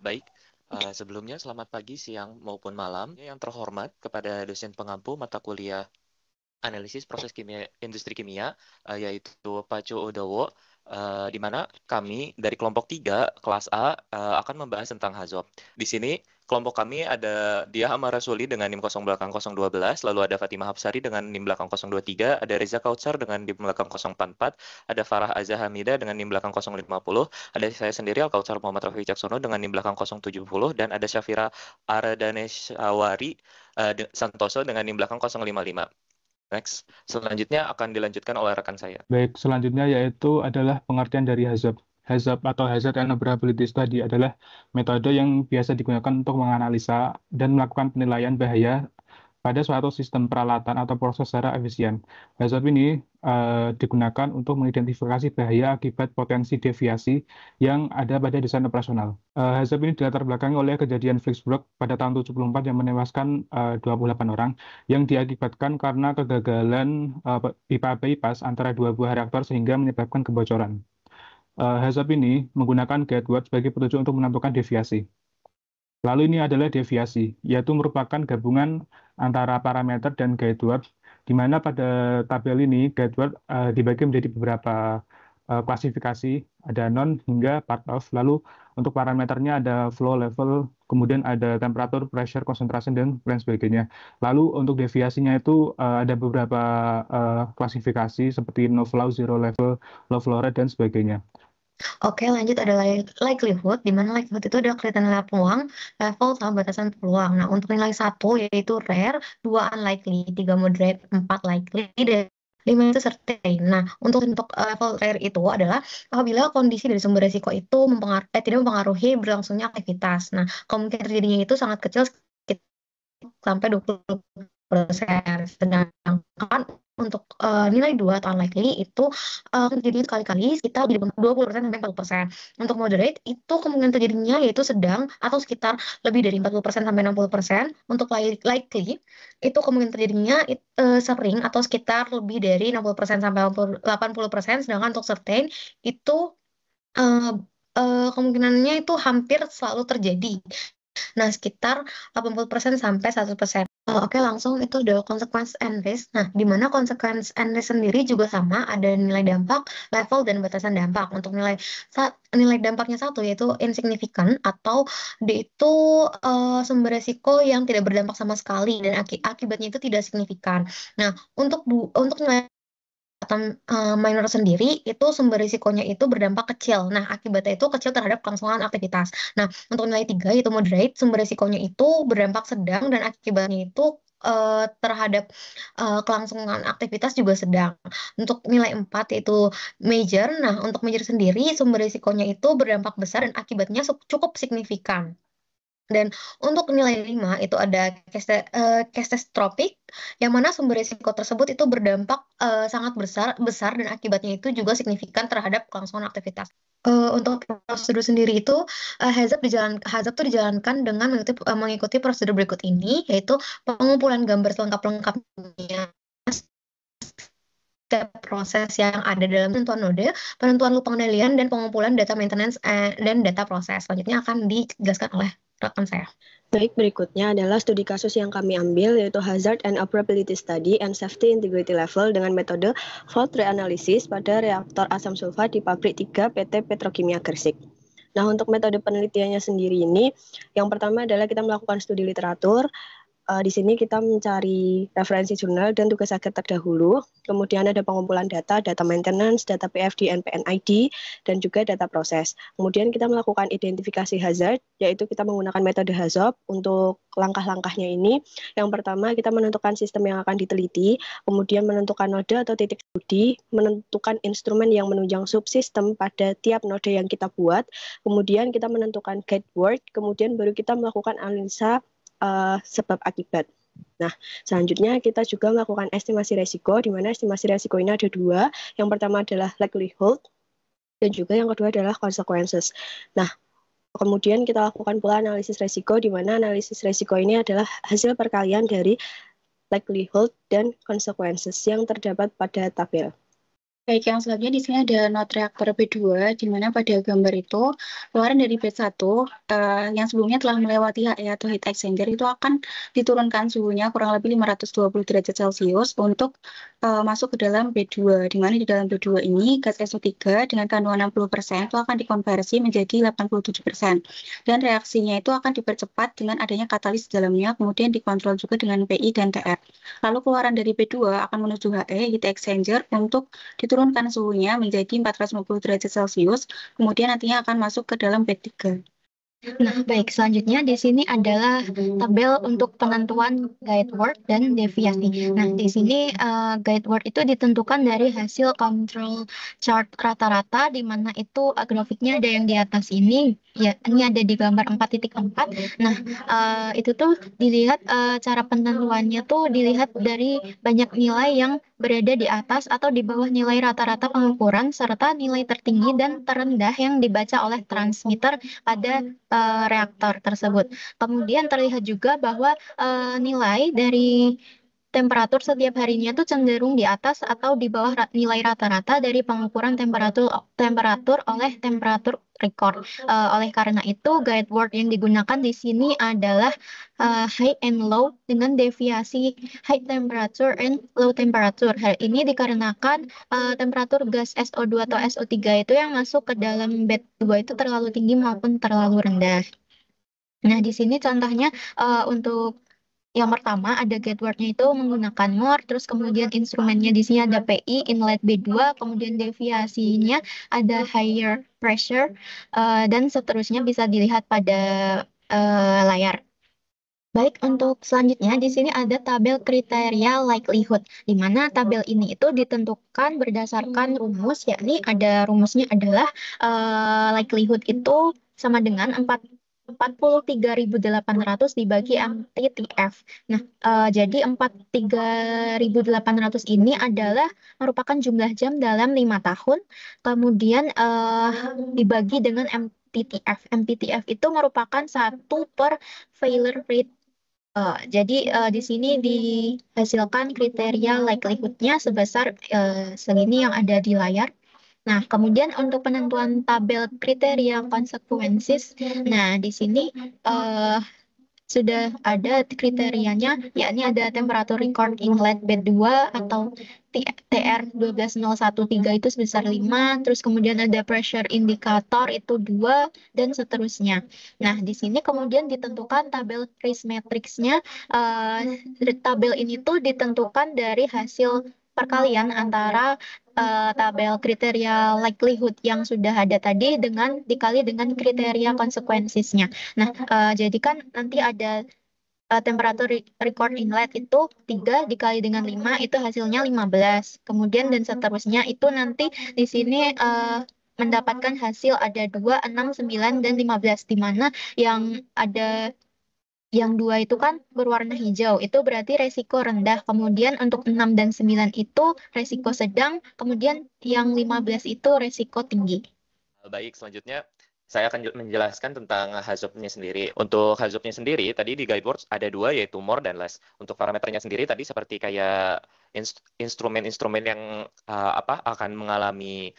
Baik, sebelumnya selamat pagi, siang, maupun malam. Yang terhormat kepada dosen pengampu mata kuliah analisis proses kimia industri kimia, yaitu Pak Cho Udowo, di mana kami dari kelompok 3 kelas A akan membahas tentang HAZOP. Di sini kelompok kami ada Dia Amarasuli dengan NIM 0 belakang 012, lalu ada Fatimah Hapsari dengan NIM belakang 023, ada Reza Kautsar dengan NIM belakang 044, ada Farah Azza Hamida dengan NIM belakang 050, ada saya sendiri Al Kautsar Muhammad Rafi Caksono dengan NIM belakang 070, dan ada Syafira Aradaneshawari Santoso dengan NIM belakang 055. Next, selanjutnya akan dilanjutkan oleh rekan saya. Baik, selanjutnya yaitu adalah pengertian dari HAZOP. HAZOP atau Hazard and Operability Study adalah metode yang biasa digunakan untuk menganalisa dan melakukan penilaian bahaya pada suatu sistem peralatan atau proses secara efisien. HAZOP ini digunakan untuk mengidentifikasi bahaya akibat potensi deviasi yang ada pada desain operasional. HAZOP ini dilatar belakangi oleh kejadian Flixbus pada tahun 74 yang menewaskan 28 orang yang diakibatkan karena kegagalan pipa bypass antara dua buah reaktor sehingga menyebabkan kebocoran. HAZOP ini menggunakan guideword sebagai petunjuk untuk menentukan deviasi. Lalu ini adalah deviasi, yaitu merupakan gabungan antara parameter dan guideword, di mana pada tabel ini guideword dibagi menjadi beberapa klasifikasi, ada non hingga part of. Lalu untuk parameternya ada flow level, kemudian ada temperatur, pressure, concentration, dan lain sebagainya. Lalu untuk deviasinya itu ada beberapa klasifikasi seperti no flow, zero level, low flow rate, dan sebagainya. Oke, lanjut ada likelihood, di mana likelihood itu adalah kelihatan nilai peluang, level sama batasan peluang. Nah, untuk nilai 1 yaitu rare, 2 unlikely, 3 moderate, 4 likely, dan 5 itu certain. Nah, untuk level rare itu adalah apabila kondisi dari sumber resiko itu tidak mempengaruhi berlangsungnya aktivitas. Nah, kemungkinan terjadinya itu sangat kecil sampai 20%. Sedangkan untuk nilai 2 atau unlikely itu terjadi sekali-kali sekitar 20% sampai 40%. Untuk moderate itu kemungkinan terjadinya yaitu sedang atau sekitar lebih dari 40% sampai 60%. Untuk likely itu kemungkinan terjadinya sering atau sekitar lebih dari 60% sampai 80%. Sedangkan untuk certain itu kemungkinannya itu hampir selalu terjadi. Nah, sekitar 80% sampai 100%. Oke, langsung itu udah consequence and risk. Nah, di mana consequence and risk sendiri juga sama, ada nilai dampak, level, dan batasan dampak. Untuk nilai dampaknya 1 yaitu insignificant atau D itu sumber resiko yang tidak berdampak sama sekali dan akibatnya itu tidak signifikan. Nah, untuk nilai minor sendiri itu sumber risikonya itu berdampak kecil. Nah, akibatnya itu kecil terhadap kelangsungan aktivitas. Nah, untuk nilai 3 yaitu moderate, sumber risikonya itu berdampak sedang dan akibatnya itu terhadap kelangsungan aktivitas juga sedang. Untuk nilai 4 yaitu major. Nah, untuk major sendiri sumber risikonya itu berdampak besar dan akibatnya cukup signifikan. Dan untuk nilai 5 itu ada catastrophic, yang mana sumber risiko tersebut itu berdampak sangat besar dan akibatnya itu juga signifikan terhadap kelangsungan aktivitas. Untuk prosedur sendiri itu HAZOP itu dijalankan dengan mengikuti prosedur berikut ini, yaitu pengumpulan gambar selengkap-lengkapnya setiap proses yang ada dalam penentuan node, penentuan loop pengendalian, dan pengumpulan data maintenance dan data proses. Selanjutnya akan dijelaskan oleh rekan saya. Baik, berikutnya adalah studi kasus yang kami ambil, yaitu Hazard and Operability Study and Safety Integrity Level dengan metode fault reanalysis pada reaktor asam sulfat di pabrik 3 PT Petrokimia Gresik. Nah, untuk metode penelitiannya sendiri ini, yang pertama adalah kita melakukan studi literatur. Di sini kita mencari referensi jurnal dan tugas akhir terdahulu. Kemudian ada pengumpulan data maintenance, data PFD and PNID, dan juga data proses. Kemudian kita melakukan identifikasi hazard, yaitu kita menggunakan metode HAZOP untuk langkah-langkahnya ini. Yang pertama, kita menentukan sistem yang akan diteliti, kemudian menentukan node atau titik studi, menentukan instrumen yang menunjang subsistem pada tiap node yang kita buat, kemudian kita menentukan guideword, kemudian baru kita melakukan analisa sebab akibat. Nah, selanjutnya kita juga melakukan estimasi resiko, di mana estimasi resiko ini ada 2. Yang pertama adalah likelihood, dan juga yang kedua adalah consequences. Nah, kemudian kita lakukan pula analisis resiko, di mana analisis resiko ini adalah hasil perkalian dari likelihood dan consequences yang terdapat pada tabel. Baik, yang selanjutnya di sini ada not reaktor B2, di mana pada gambar itu keluaran dari B1 yang sebelumnya telah melewati HE atau heat exchanger itu akan diturunkan suhunya kurang lebih 520 derajat Celcius untuk masuk ke dalam B2, di mana di dalam B2 ini gas SO3 dengan kandungan 60% itu akan dikonversi menjadi 87%. Dan reaksinya itu akan dipercepat dengan adanya katalis di dalamnya, kemudian dikontrol juga dengan PI dan TR. Lalu keluaran dari B2 akan menuju HE, heat exchanger, untuk diturunkan suhunya menjadi 450 derajat Celcius, kemudian nantinya akan masuk ke dalam B3. Nah, baik, selanjutnya di sini adalah tabel untuk penentuan guide word dan deviasi. Nah, di sini guide word itu ditentukan dari hasil control chart rata-rata, di mana itu grafiknya ada yang di atas ini, ya, ini ada di gambar 4.4. Nah, itu tuh dilihat cara penentuannya tuh dilihat dari banyak nilai yang berada di atas atau di bawah nilai rata-rata pengukuran, serta nilai tertinggi dan terendah yang dibaca oleh transmitter pada reaktor tersebut. Kemudian terlihat juga bahwa nilai dari temperatur setiap harinya tuh cenderung di atas atau di bawah nilai rata-rata dari pengukuran temperatur oleh temperatur record. Oleh karena itu, guide word yang digunakan di sini adalah high and low dengan deviasi high temperature and low temperature. Hal ini dikarenakan temperatur gas SO2 atau SO3 itu yang masuk ke dalam bed 2 itu terlalu tinggi maupun terlalu rendah. Nah, di sini contohnya untuk yang pertama ada gateword-nya itu menggunakan MOR, terus kemudian instrumennya di sini ada PI, inlet B2, kemudian deviasinya ada higher pressure, dan seterusnya bisa dilihat pada layar. Baik, untuk selanjutnya di sini ada tabel kriteria likelihood, di mana tabel ini itu ditentukan berdasarkan rumus, yakni ada rumusnya adalah likelihood itu sama dengan 43.800 dibagi MTTF. Nah, jadi 43.800 ini adalah merupakan jumlah jam dalam 5 tahun, kemudian dibagi dengan MTTF. MTTF itu merupakan 1 per failure rate. Jadi di sini dihasilkan kriteria likelihood-nya sebesar segini yang ada di layar. Nah, kemudian untuk penentuan tabel kriteria consequences, nah di sini sudah ada kriterianya, yakni ada temperatur record inlet bed 2 atau TR 12013 itu sebesar 5, terus kemudian ada pressure indicator itu 2, dan seterusnya. Nah, di sini kemudian ditentukan tabel risk matrix-nya. Tabel ini tuh ditentukan dari hasil perkalian antara tabel kriteria likelihood yang sudah ada tadi dikali dengan kriteria consequences-nya. Nah, jadi kan nanti ada temperatur record inlet itu 3 dikali dengan 5 itu hasilnya 15. Kemudian dan seterusnya itu nanti di sini mendapatkan hasil ada 2, 6, 9, dan 15, di mana yang ada yang 2 itu kan berwarna hijau, itu berarti resiko rendah. Kemudian untuk 6 dan 9 itu resiko sedang, kemudian yang 15 itu resiko tinggi. Baik, selanjutnya saya akan menjelaskan tentang hazardnya sendiri. Untuk hazardnya sendiri, tadi di guideboard ada 2, yaitu more dan less. Untuk parameternya sendiri tadi seperti kayak instrumen-instrumen yang akan mengalami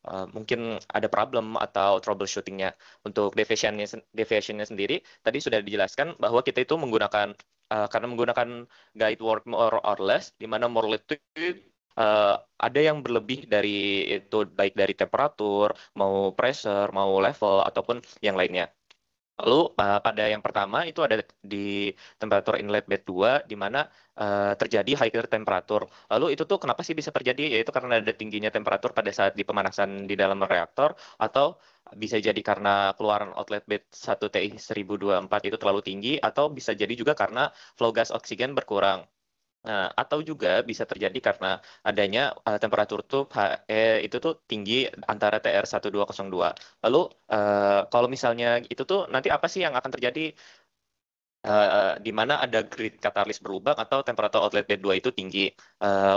mungkin ada problem atau troubleshooting-nya. Untuk deviation-nya sendiri, tadi sudah dijelaskan bahwa kita itu menggunakan, karena menggunakan guide word more or less, di mana more itu ada yang berlebih dari itu, baik dari temperatur, mau pressure, mau level, ataupun yang lainnya. Lalu pada yang pertama itu ada di temperatur inlet bed 2, di mana terjadi higher temperatur. Lalu itu tuh kenapa sih bisa terjadi? Yaitu karena ada tingginya temperatur pada saat di pemanasan di dalam reaktor, atau bisa jadi karena keluaran outlet bed 1 TI 1024 itu terlalu tinggi, atau bisa jadi juga karena flow gas oksigen berkurang. Nah, atau juga bisa terjadi karena adanya temperatur tuh itu tuh tinggi antara TR 1202. Lalu kalau misalnya itu tuh nanti apa sih yang akan terjadi di mana ada grid katalis berlubang atau temperatur outlet bed 2 itu tinggi.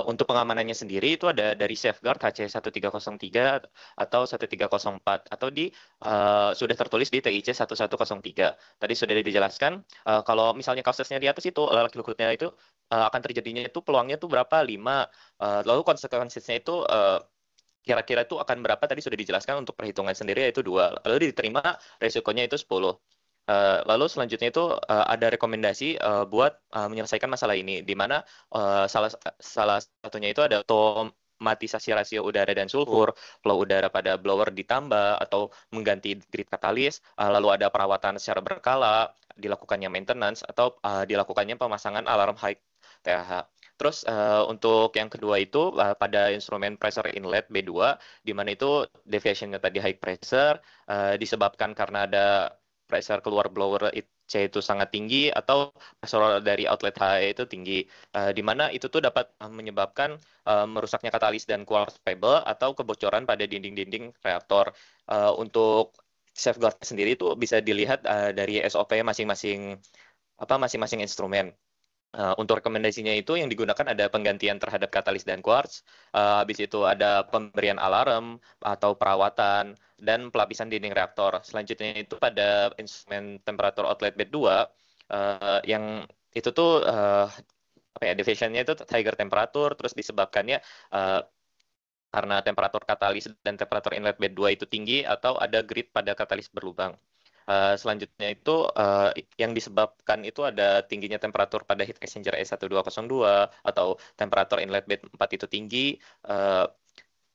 Untuk pengamanannya sendiri itu ada dari safeguard HC1303 atau 1304 atau sudah tertulis di TIC 1103. Tadi sudah dijelaskan kalau misalnya kasusnya di atas itu likelihood-nya itu akan terjadinya itu peluangnya itu berapa? 5. Lalu konsekuensinya itu kira-kira itu akan berapa tadi sudah dijelaskan untuk perhitungan sendiri yaitu 2. Lalu diterima resikonya itu 10. Lalu selanjutnya itu ada rekomendasi buat menyelesaikan masalah ini, di mana salah satunya itu ada otomatisasi rasio udara dan sulfur, flow udara pada blower ditambah atau mengganti grid katalis, lalu ada perawatan secara berkala, dilakukannya maintenance atau dilakukannya pemasangan alarm high TH. Terus untuk yang kedua itu pada instrumen pressure inlet B2, di mana itu deviation-nya tadi high pressure disebabkan karena ada pressure keluar blower C itu sangat tinggi atau pressure dari outlet H itu tinggi, di mana itu tuh dapat menyebabkan merusaknya katalis dan quartz pebble atau kebocoran pada dinding-dinding reaktor. Untuk safeguard sendiri itu bisa dilihat dari SOP masing-masing instrumen. Untuk rekomendasinya itu yang digunakan ada penggantian terhadap katalis dan quartz, habis itu ada pemberian alarm atau perawatan, dan pelapisan dinding reaktor. Selanjutnya itu pada instrumen temperatur outlet bed 2, yang itu tuh deviation-nya itu trigger temperatur, terus disebabkannya karena temperatur katalis dan temperatur inlet bed 2 itu tinggi atau ada grid pada katalis berlubang. Selanjutnya itu yang disebabkan itu ada tingginya temperatur pada heat exchanger E1202 atau temperatur inlet bed 4 itu tinggi,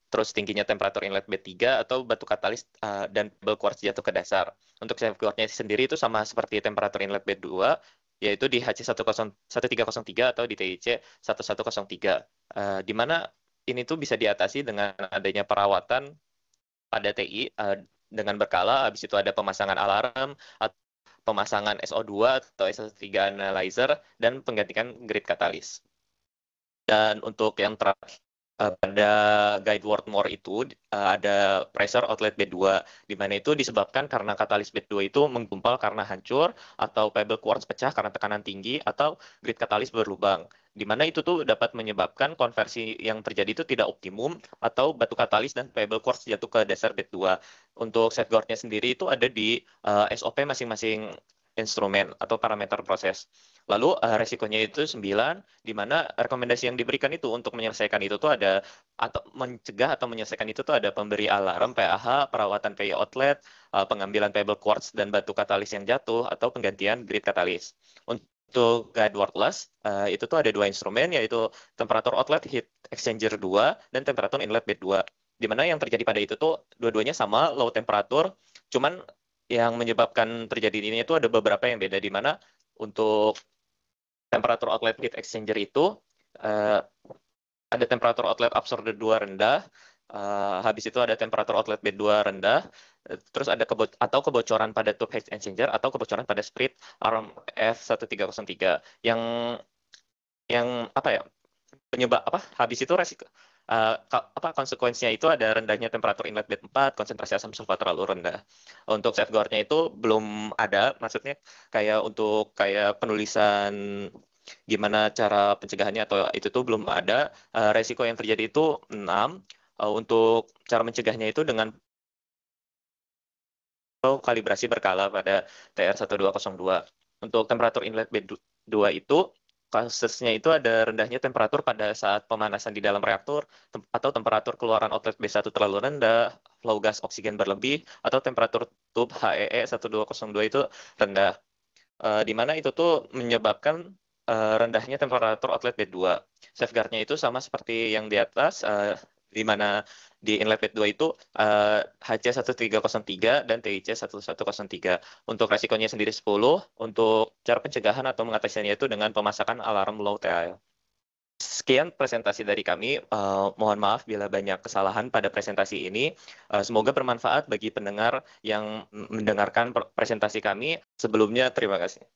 terus tingginya temperatur inlet bed 3 atau batu katalis dan pebble quartz jatuh ke dasar. Untuk safeguard-nya sendiri itu sama seperti temperatur inlet bed 2, yaitu di HC1303 atau di TIC 1103, di mana ini tuh bisa diatasi dengan adanya perawatan pada TI dengan berkala, habis itu ada pemasangan alarm, pemasangan SO2 atau SO3 analyzer, dan penggantian grid katalis. Dan untuk yang terakhir, pada guide word more itu ada pressure outlet bed 2, di mana itu disebabkan karena katalis bed 2 itu menggumpal karena hancur, atau pebble quartz pecah karena tekanan tinggi, atau grid katalis berlubang, di mana itu tuh dapat menyebabkan konversi yang terjadi itu tidak optimum, atau batu katalis dan pebble quartz jatuh ke dasar bed 2. Untuk safeguard-nya sendiri itu ada di SOP masing-masing instrumen atau parameter proses. Lalu resikonya itu 9, di mana rekomendasi yang diberikan itu untuk menyelesaikan itu tuh ada, atau mencegah atau menyelesaikan itu tuh ada pemberi alarm PAH, perawatan PI outlet, pengambilan pebble quartz dan batu katalis yang jatuh, atau penggantian grid katalis. Untuk guide wordless, itu tuh ada 2 instrumen, yaitu temperatur outlet heat exchanger 2 dan temperatur inlet bed 2. Di mana yang terjadi pada itu tuh dua-duanya sama low temperatur, cuman yang menyebabkan terjadi ini itu ada beberapa yang beda, di mana untuk temperatur outlet heat exchanger itu ada temperatur outlet absorber 2 rendah, habis itu ada temperatur outlet bed 2 rendah, terus ada kebocoran pada tube heat exchanger atau kebocoran pada sprit arm F1303 yang penyebab habis itu resiko konsekuensinya itu ada rendahnya temperatur inlet bed 4, konsentrasi asam sulfat terlalu rendah. Untuk safeguard-nya itu belum ada, maksudnya untuk penulisan gimana cara pencegahannya atau itu tuh belum ada. Resiko yang terjadi itu 6. Untuk cara mencegahnya itu dengan kalibrasi berkala pada TR1202. Untuk temperatur inlet bed 2 itu kasusnya itu ada rendahnya temperatur pada saat pemanasan di dalam reaktor, atau temperatur keluaran outlet B1 terlalu rendah, flow gas oksigen berlebih, atau temperatur tube HEE 1202 itu rendah. Di mana itu tuh menyebabkan rendahnya temperatur outlet bed 2. Safeguard-nya itu sama seperti yang di atas, di mana di inlet bed 2 itu HC1303 dan TIC 1103. Untuk resikonya sendiri 10, untuk cara pencegahan atau mengatasinya itu dengan pemasangan alarm low THL. Sekian presentasi dari kami. Mohon maaf bila banyak kesalahan pada presentasi ini. Semoga bermanfaat bagi pendengar yang mendengarkan presentasi kami. Sebelumnya, terima kasih.